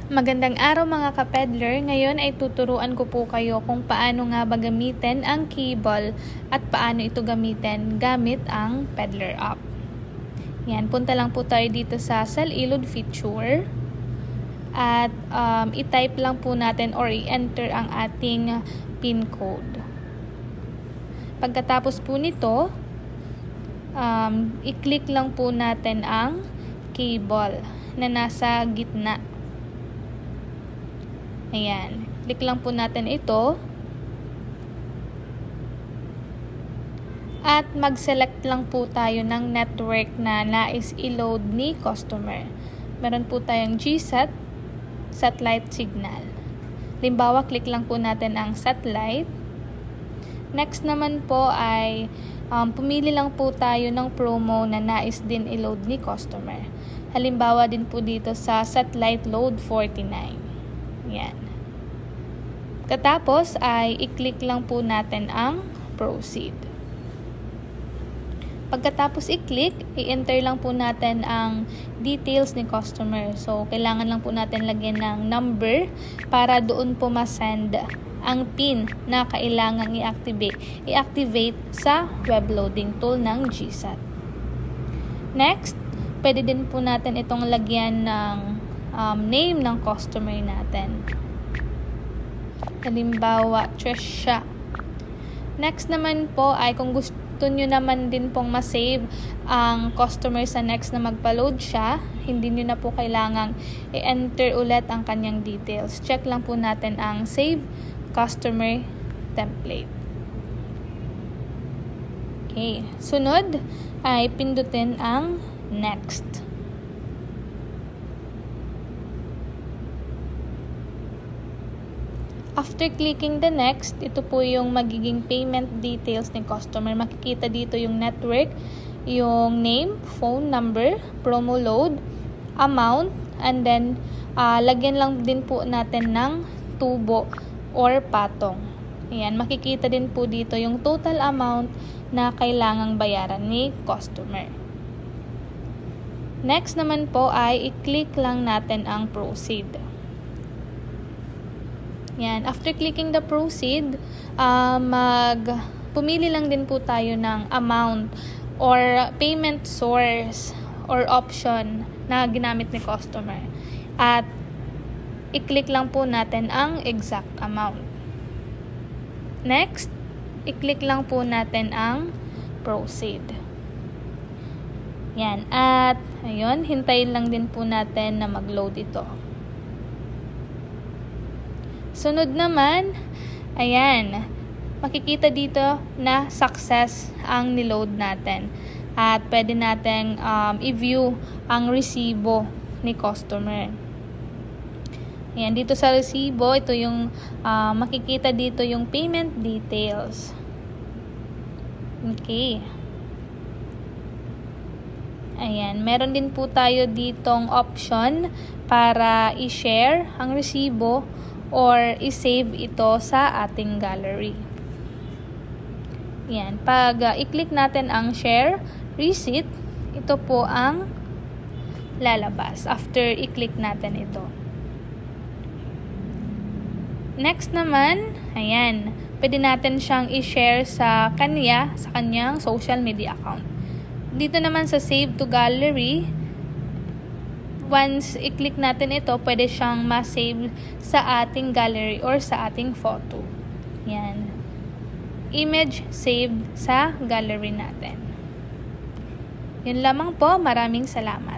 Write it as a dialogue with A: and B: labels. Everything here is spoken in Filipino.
A: Magandang araw mga ka-peddler. Ngayon ay tuturuan ko po kayo kung paano nga ba gamitin ang Keyball at paano ito gamitin gamit ang Peddler app. Yan, punta lang po tayo dito sa Salilod feature at i-type lang po natin or i-enter ang ating PIN code. Pagkatapos po nito, i-click lang po natin ang Keyball na nasa gitna. Ayan, click lang po natin ito at mag-select lang po tayo ng network na nais i-load ni customer. Meron po tayong GSAT, satellite signal. Halimbawa, click lang po natin ang satellite. Next naman po ay pumili lang po tayo ng promo na nais din i-load ni customer. Halimbawa din po dito sa satellite load 49. Yan. Katapos ay i-click lang po natin ang proceed. Pagkatapos i-click, i-enter lang po natin ang details ni customer. So, kailangan lang po natin lagyan ng number para doon po ma-send ang PIN na kailangan i-activate sa web loading tool ng GSAT. Next, pwede din po natin itong lagyan ng name ng customer natin. Halimbawa, Trisha. Next naman po ay kung gusto nyo naman din pong ma-save ang customer sa next na magpa-load siya, hindi nyo na po kailangang i-enter ulit ang kanyang details. Check lang po natin ang Save Customer Template. Okay. Sunod ay pindutin ang Next. After clicking the next, ito po yung magiging payment details ni customer. Makikita dito yung network, yung name, phone number, promo load, amount, and then lagyan lang din po natin ng tubo or patong. Ayan, makikita din po dito yung total amount na kailangang bayaran ni customer. Next naman po ay i-click lang natin ang proceed. Yan. After clicking the proceed, pumili lang din po tayo ng amount or payment source or option na ginamit ni customer. At i-click lang po natin ang exact amount. Next, i-click lang po natin ang proceed. Yan. At ayun, hintayin lang din po natin na mag-load ito. Sunod naman, ayan, makikita dito na success ang niload natin. At pwede natin i-view ang resibo ni customer. Ayan, dito sa resibo, ito yung makikita dito yung payment details. Okay. Ayan, meron din po tayo ditong option para i-share ang resibo or i-save ito sa ating gallery. Yan. Pag i-click natin ang share receipt, ito po ang lalabas after i-click natin ito. Next naman, ayan, pwede natin siyang i-share sa kanyang social media account. Dito naman sa save to gallery, once i-click natin ito, pwede siyang ma-save sa ating gallery or sa ating photo. Yan. Image saved sa gallery natin. Yun lamang po. Maraming salamat.